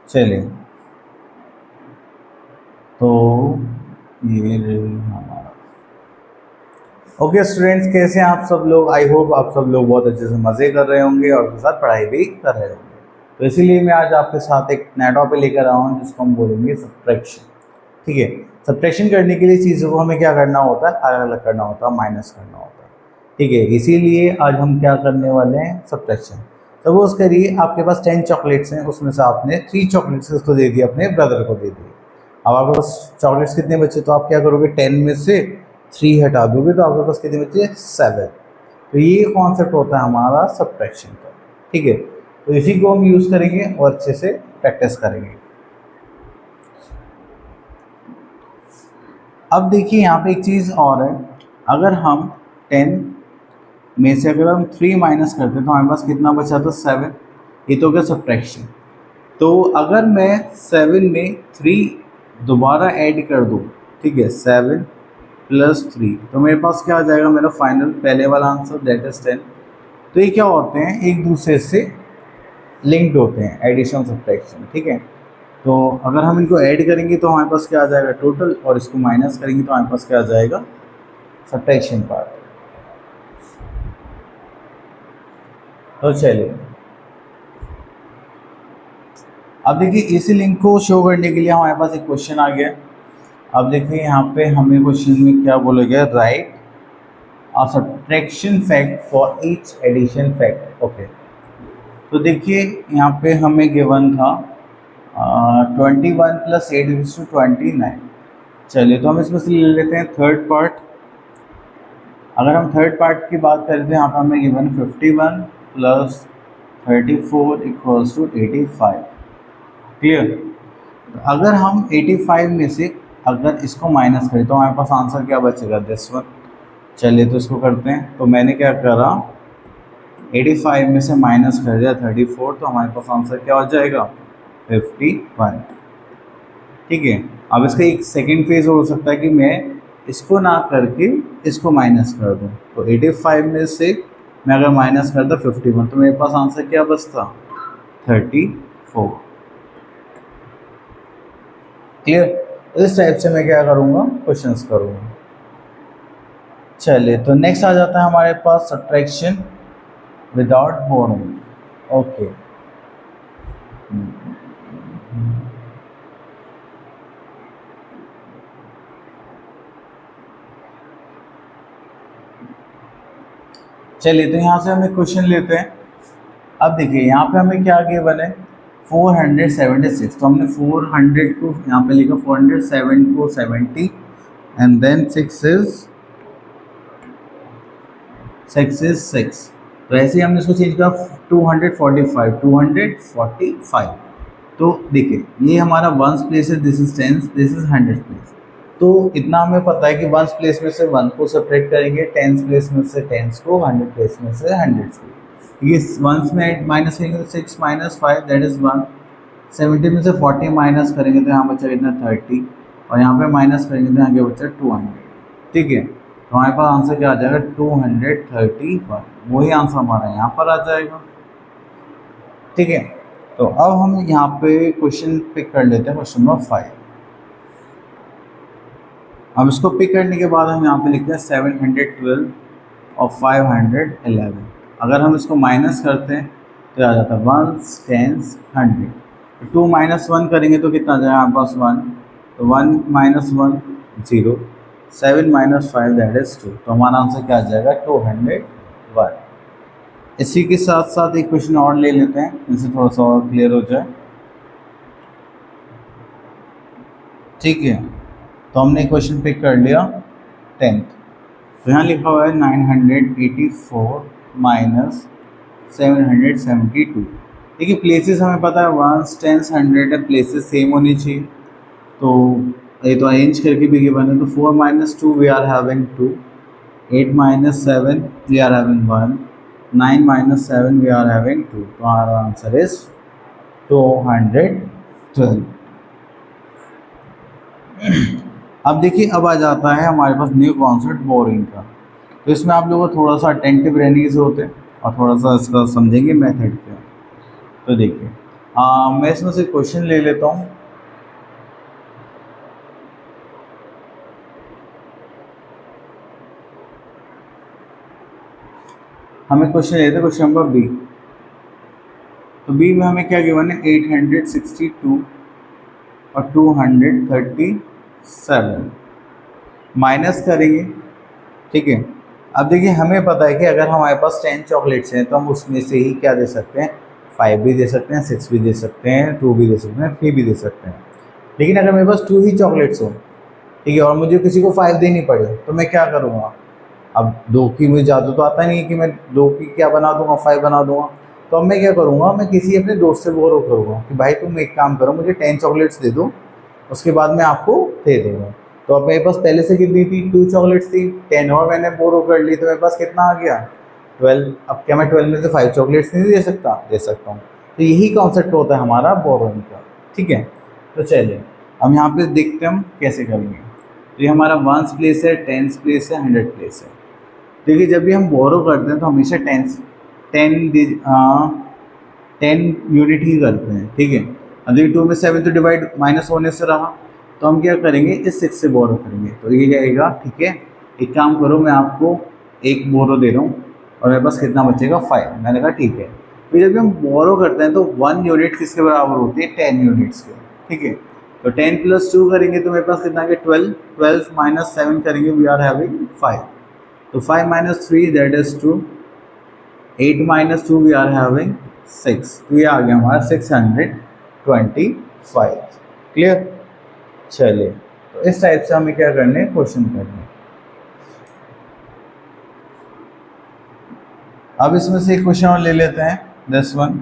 चलिए, तो ये हमारा ओके स्टूडेंट्स, कैसे हैं आप सब लोग। आई होप आप सब लोग बहुत अच्छे से मज़े कर रहे होंगे और उसके साथ पढ़ाई भी कर रहे होंगे। तो इसीलिए मैं आज आपके साथ एक नया टॉपिक लेकर आया हूँ जिसको हम बोलेंगे सब्ट्रैक्शन। ठीक है, सब्ट्रैक्शन करने के लिए चीज़ों को हमें क्या करना होता है, अलग अलग करना होता है, माइनस करना होता है। ठीक है, इसीलिए आज हम क्या करने वाले हैं, सब्ट्रैक्शन। सपोज करिए आपके पास 10 चॉकलेट्स हैं, उसमें से आपने 3 चॉकलेट्स उसको दे दिए, अपने ब्रदर को दे दिए। अब आपके पास चॉकलेट्स कितने बचे, तो आप क्या करोगे, 10 में से 3 हटा दोगे तो आपके पास कितने बचे, 7। तो ये कॉन्सेप्ट होता है हमारा सब्ट्रैक्शन का। ठीक है, तो इसी को हम यूज़ करेंगे और अच्छे से प्रैक्टिस करेंगे। अब देखिए यहाँ पे एक चीज़ और है, अगर हम 10 में से अगर हम 3 माइनस करते तो हमारे पास कितना बचा था, 7। ये तो हो गया सब्ट्रैक्शन। तो अगर मैं 7 में 3 दोबारा ऐड कर दूँ, ठीक है, 7 प्लस 3, तो मेरे पास क्या आ जाएगा, मेरा फाइनल पहले वाला आंसर, दैट इज 10। तो ये क्या होते हैं, एक दूसरे से लिंक्ड होते हैं, एडिशन सब्ट्रैक्शन। ठीक है, तो अगर हम इनको ऐड करेंगे तो हमारे पास क्या आ जाएगा, टोटल, और इसको माइनस करेंगे तो हमारे पास क्या आ जाएगा, सब्ट्रैक्शन पार्ट। तो चलिए, अब देखिए इसी लिंक को शो करने के लिए हमारे पास एक क्वेश्चन आ गया। अब देखिए यहाँ पे हमें क्वेश्चन में क्या बोला गया, right a subtraction fact for each addition fact. Okay, तो देखिए यहाँ पे हमें गिवन था 21 प्लस 8:29। चलिए, तो हम इसमें से ले लेते हैं थर्ड पार्ट। अगर हम थर्ड पार्ट की बात करें तो यहाँ पर हमें given 51 plus 34 equals to 85। Clear. तो अगर हम 85 में से अगर इसको माइनस करें तो हमारे पास आंसर क्या बचेगा, दिस वन। चलिए, तो इसको करते हैं। तो मैंने क्या करा, 85 में से माइनस कर दिया 34, तो हमारे पास आंसर क्या हो जाएगा, 51। ठीक है, अब इसका एक सेकेंड फेज हो सकता है कि मैं इसको ना करके इसको माइनस कर दूं। तो 85 में से मैं अगर माइनस करता 51, तो मेरे पास आंसर क्या बचता, 34। क्लियर। इस टाइप से मैं क्या करूँगा, क्वेश्चंस करूँगा। चलिए, तो नेक्स्ट आ जाता है हमारे पास सब्ट्रैक्शन विदाउट बोरोइंग। ओके, चलिए, तो यहाँ से हम एक क्वेश्चन लेते हैं। अब देखिए यहाँ पे हमें क्या गिवन है, 476। तो हमने 400 को यहाँ पे लिखा, 407 को 70 एंड देन 6 is 6। तो ऐसे ही हमने इसको चेंज किया 245। तो देखिए ये हमारा वंस प्लेस है, this is tens, this is hundred place. तो इतना हमें पता है कि वंस प्लेस में से 1 को सब्ट्रैक्ट करेंगे, टेंस प्लेस में से 10 को, हंड्रेड प्लेस में से 100 को। ये वंस में माइनस करेंगे तो 6 माइनस 5 दैट इज 1। 70 में से 40 माइनस करेंगे तो यहाँ बचा कितना, 30, और यहाँ पे माइनस करेंगे तो यहाँ क्या बचा, 200। ठीक है, तो हमारे पास आंसर क्या आ जाएगा, 231। वही आंसर हमारा यहाँ पर आ जाएगा। ठीक है, तो अब हम यहाँ पे क्वेश्चन पिक कर लेते हैं, क्वेश्चन नंबर 5। अब इसको पिक करने के बाद हम यहाँ पे लिखते हैं 712 और 511। अगर हम इसको माइनस करते हैं तो आ जाता है 1 10 100। 2 माइनस 1 करेंगे तो कितना आ जाएगा हमारे पास, 1। तो 1 माइनस 1 0, 7 माइनस 5 दैट इज 2। तो हमारा आंसर क्या आ जाएगा, 201। इसी के साथ साथ एक क्वेश्चन और ले लेते हैं, जिससे थोड़ा सा और क्लियर हो जाए। ठीक है, तो हमने क्वेश्चन पिक कर लिया 10th। तो यहाँ लिखा हुआ है 984 माइनस 772। देखिए प्लेसेस हमें पता है 1 10 100 है, प्लेसेस सेम होनी चाहिए। तो ये तो अरेंज करके भी गिवन है। तो 4 minus 2 we are having 2, 8 minus 7 we are having 1, 9 minus 7 we are having 2। तो हमारा आंसर इज 212। अब देखिए, अब आ जाता है हमारे पास न्यू कॉन्सेप्ट बोरिंग का। तो इसमें आप लोगों को थोड़ा सा अटेंटिव रहने की जरूरत है और थोड़ा सा इसका समझेंगे मेथड क्या। तो देखिए, मैं इसमें से क्वेश्चन ले लेता हूँ। हमें क्वेश्चन लेते हैं क्वेश्चन नंबर बी। तो बी में हमें क्या गिवन है, 862 और 237 माइनस करेंगे। ठीक है, अब देखिए हमें पता है कि अगर हमारे पास 10 चॉकलेट्स हैं तो हम उसमें से ही क्या दे सकते हैं, 5 भी दे सकते हैं, 6 भी दे सकते हैं, 2 भी दे सकते हैं, 3 भी दे सकते हैं। लेकिन अगर मेरे पास 2 ही चॉकलेट्स हो, ठीक है, और मुझे किसी को 5 देनी पड़े, तो मैं क्या करूँगा। अब 2 की मुझे ज़्यादा तो आता नहीं है कि मैं 2 की क्या बना दूंगा, 5 बना दूंगा। तो अब मैं क्या करूँगा, मैं किसी अपने दोस्त से बोरो करूँगा कि भाई तुम एक काम करो, मुझे 10 चॉकलेट्स दे दो, उसके बाद मैं आपको दे दूँगा। तो अब मेरे पास पहले से कितनी थी, 2 चॉकलेट्स थी, 10 और मैंने बोरो कर ली, तो मेरे पास कितना आ गया, 12। अब क्या मैं 12 में से 5 चॉकलेट्स नहीं दे सकता, दे सकता हूँ। तो यही कॉन्सेप्ट होता है हमारा बोरोइंग का। ठीक है, तो चलिए अब यहाँ पे देखते हैं हम कैसे करेंगे। तो ये हमारा 1 प्लेस है, 10 प्लेस है, 100 प्लेस है। देखिए जब भी हम बोरो करते हैं तो हमेशा 10 यूनिट ही करते हैं। ठीक है, अब देखिए 2 में 7 तो डिवाइड माइनस होने से रहा, तो हम क्या करेंगे, इस 6 से बोरो करेंगे, तो ये जाएगा। ठीक है, एक काम करो, मैं आपको एक बोरो दे रहा हूँ और मेरे पास कितना बचेगा, 5। मैंने कहा ठीक है। फिर जब भी हम बोरो करते हैं तो 1 यूनिट किसके बराबर होती है, 10 यूनिट्स के। ठीक है, तो 10 + 2 करेंगे तो मेरे पास कितना आ गया, 12। 12 - 7 करेंगे, वी आर हैविंग 5। तो 5 - 3 that is 2, 8 - 2 we are having 6। तो ये आ गया हमारा 625। क्लियर। चलिए, तो इस टाइप से हमें क्या करने हैं, क्वेश्चन करने हैं। अब इसमें से एक क्वेश्चन और ले लेते हैं, दिस वन।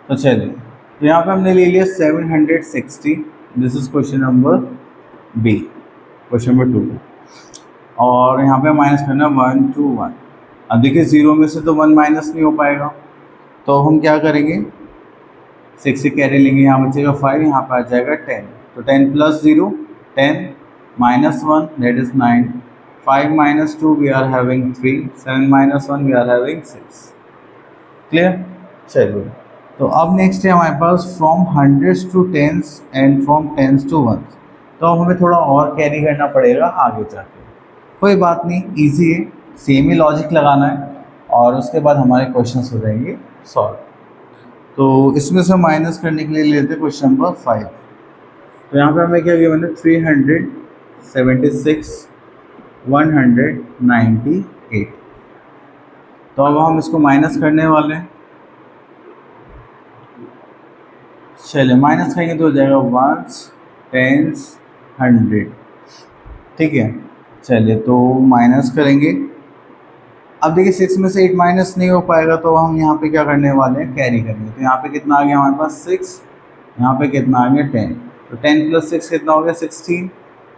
तो चलिए, तो यहाँ पे हमने ले लिया 760। This is question number B, question number 2। और यहाँ पे माइनस करना 1 2 1। अब देखिए 0 में से तो 1 माइनस नहीं हो पाएगा, तो हम क्या करेंगे, 6 से कैरी लेंगे, यहाँ बचेगा 5, यहाँ पर आ जाएगा 10। तो 10 + 0 10 -1 that is 9, 5 - 2 we are having 3, 7 - 1 we are having 6। Clear. चलिए, तो अब नेक्स्ट है हमारे पास from hundreds to tens and from tens to ones. तो अब हमें थोड़ा और कैरी करना पड़ेगा आगे जाके, कोई बात नहीं, इजी है, सेम ही लॉजिक लगाना है और उसके बाद हमारे क्वेश्चंस हो जाएंगे सॉल्व। तो इसमें से माइनस करने के लिए लेते हैं क्वेश्चन नंबर 5। तो यहाँ पे हमें क्या किया, मैंने 376 198। तो अब हम इसको माइनस करने वाले हैं। चलिए, माइनस करेंगे तो हो जाएगा 1s 10s 100। ठीक है, चलिए तो माइनस करेंगे। अब देखिए 6 में से 8 माइनस नहीं हो पाएगा, तो हम यहाँ पे क्या करने वाले हैं, कैरी करेंगे। तो यहाँ पे कितना आ गया हमारे पास 6, यहाँ पे कितना आ गया 10। तो 10 + 6 कितना हो गया, 16।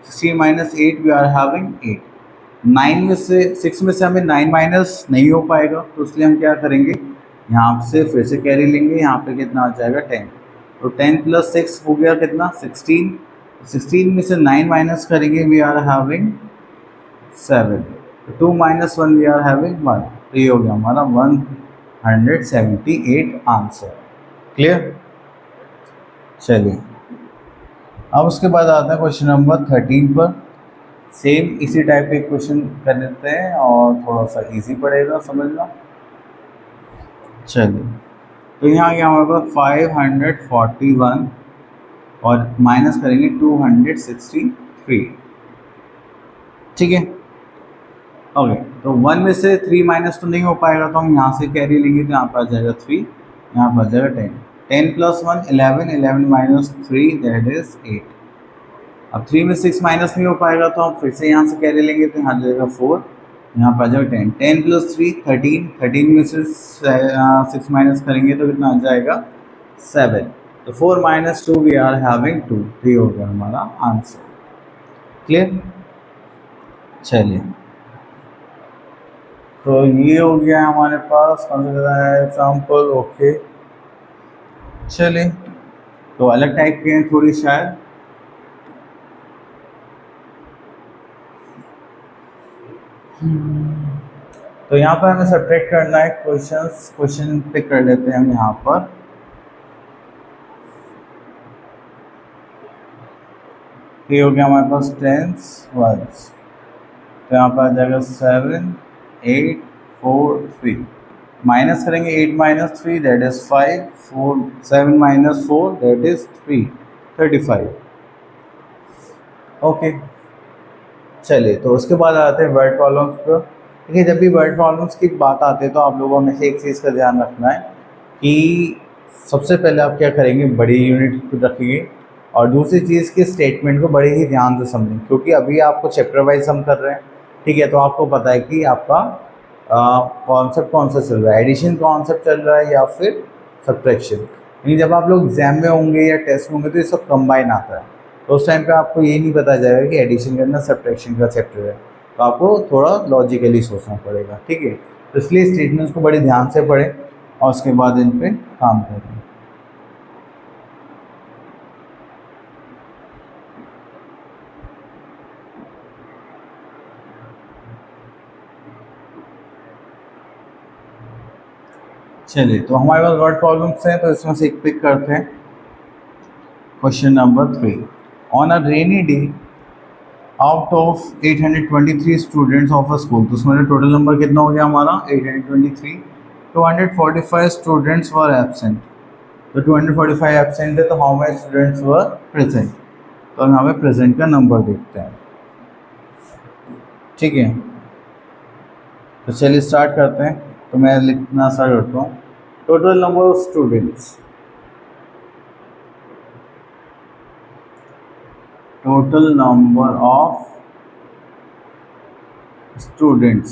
16 - 8 वी आर हैविंग 8। 9 में से 6 में से हमें 9 माइनस नहीं हो पाएगा, तो इसलिए हम क्या करेंगे, यहाँ से फिर से कैरी लेंगे, यहाँ पे कितना आ जाएगा 10। तो 10 + 6 हो गया कितना, 16। 16 में से 9 माइनस करेंगे, we are having 7। 2 - 1 we are having 1। तो ये हो गया हमारा 178 आंसर। क्लियर। चलिए, अब उसके बाद आता है क्वेश्चन नंबर 13 पर। सेम इसी टाइप के क्वेश्चन कर लेते हैं और थोड़ा सा इजी पड़ेगा समझना। चलिए, तो यहाँ आ गया हमारे पास 541 और माइनस करेंगे 263। ठीक है, ओके। तो 1 में से 3 माइनस तो नहीं हो पाएगा, तो हम यहाँ से कैरी लेंगे, तो यहाँ पर आ जाएगा 3, यहाँ पर आ जाएगा 10। 10 + 1 11, 11 - 3 दैट इज 8। अब 3 में 6 माइनस नहीं हो पाएगा, तो हम फिर से यहाँ से कैरी लेंगे, तो यहाँ आ जाएगा 4, यहाँ पर आ जाएगा 10। 10 + 3 13, 13 में से 6 माइनस करेंगे तो कितना आ जाएगा 7। तो 4 - 2 वी आर हैविंग 2। ये हो गया हमारा आंसर। क्लियर। चलिए, तो ये हो गया हमारे पास कौन सा है एग्जाम्पल। ओके, चलिए, तो अलग टाइप के हैं थोड़ी शायद। तो यहाँ पर हमें सब्ट्रैक्ट करना है क्वेश्चन पिक कर लेते हैं हम यहाँ पर। ये हो गया हमारे पास टेंस वर्ड्स, तो यहाँ पर आ जाएगा 7 8 4 3, माइनस करेंगे 8 minus 3 that is 5, 4 7 minus 4 that is 3, 35। Okay चलिए, तो उसके बाद आते हैं वर्ड प्रॉब्लम्स पर। देखिए जब भी वर्ड प्रॉब्लम्स की बात आती है तो आप लोगों में से एक चीज़ का ध्यान रखना है कि सबसे पहले आप क्या करेंगे, बड़ी यूनिट रखेंगे, और दूसरी चीज़ की स्टेटमेंट को बड़े ही ध्यान से समझें, क्योंकि अभी आपको चैप्टर वाइज हम कर रहे हैं, ठीक है। तो आपको पता है कि आपका कॉन्सेप्ट कौन सा चल रहा है, एडिशन कॉन्सेप्ट चल रहा है या फिर सब्ट्रैक्शन। यानी जब आप लोग एग्जाम में होंगे या टेस्ट में होंगे तो ये सब कंबाइन आता है, तो उस टाइम पे आपको ये नहीं पता जाएगा कि एडिशन करना सब्ट्रैक्शन का चैप्टर है, तो आपको थोड़ा लॉजिकली सोचना पड़ेगा, ठीक है। तो इसलिए स्टेटमेंट्स को बड़े ध्यान से पढ़ें और उसके बाद इन पर काम करें। चलिए, तो हमारे पास वर्ड प्रॉब्लम्स हैं, तो इसमें से एक पिक करते हैं। Question number 3, on a rainy day out of 823 students of a school, तो उसमें टोटल नंबर कितना हो गया हमारा 823, 245 स्टूडेंट्स वर एब्सेंट, तो 245 एब्सेंट है, तो how many students were present, तो हम यहाँ पे प्रेजेंट का नंबर देखते हैं, ठीक है। तो चलिए स्टार्ट करते हैं, तो मैं लिखना स्टार्ट करता हूँ। Total number of students, total number of students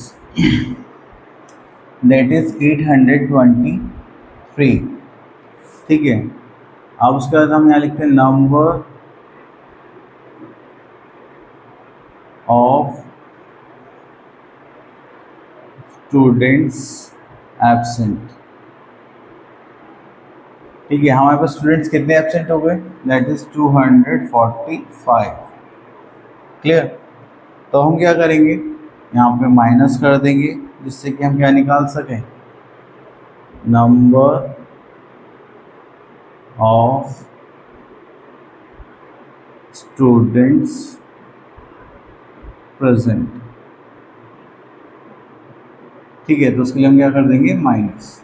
that is 823, ठीक है। अब उसके बाद हम यहाँ लिखते हैं नंबर ऑफ स्टूडेंट्स एब्सेंट, ठीक है। हमारे पास स्टूडेंट्स कितने एब्सेंट हो गए, दैट इज 245, क्लियर। तो हम क्या करेंगे, यहाँ पे माइनस कर देंगे, जिससे कि हम क्या निकाल सकें, नंबर ऑफ स्टूडेंट्स प्रेजेंट, ठीक है। तो उसके लिए हम क्या कर देंगे, माइनस।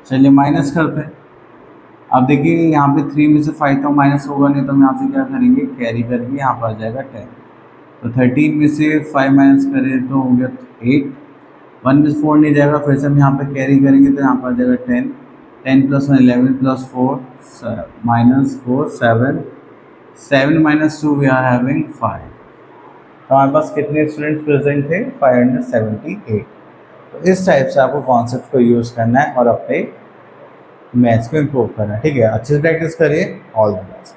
चलिए माइनस करते हैं। अब देखिए यहाँ पे 3 में से 5 तो माइनस होगा नहीं, तो हम यहाँ से क्या करेंगे, कैरी करके यहाँ पर आ जाएगा 10, तो 13 में से 5 माइनस करें तो हो गया 8, 1 में से 4 नहीं जाएगा, फिर से हम यहाँ पे कैरी करेंगे तो यहाँ पर आ जाएगा 10, 10 + 1 11 + 4 -4 7, 7 - 2 वी आर हैविंग 5, तो हमारे पास कितने स्टूडेंट्स प्रेजेंट थे, 578। तो इस टाइप से आपको कॉन्सेप्ट को यूज़ करना है और अपने मैथ्स को इम्प्रूव करना है, ठीक है। अच्छे से प्रैक्टिस करिए, ऑल द बेस्ट।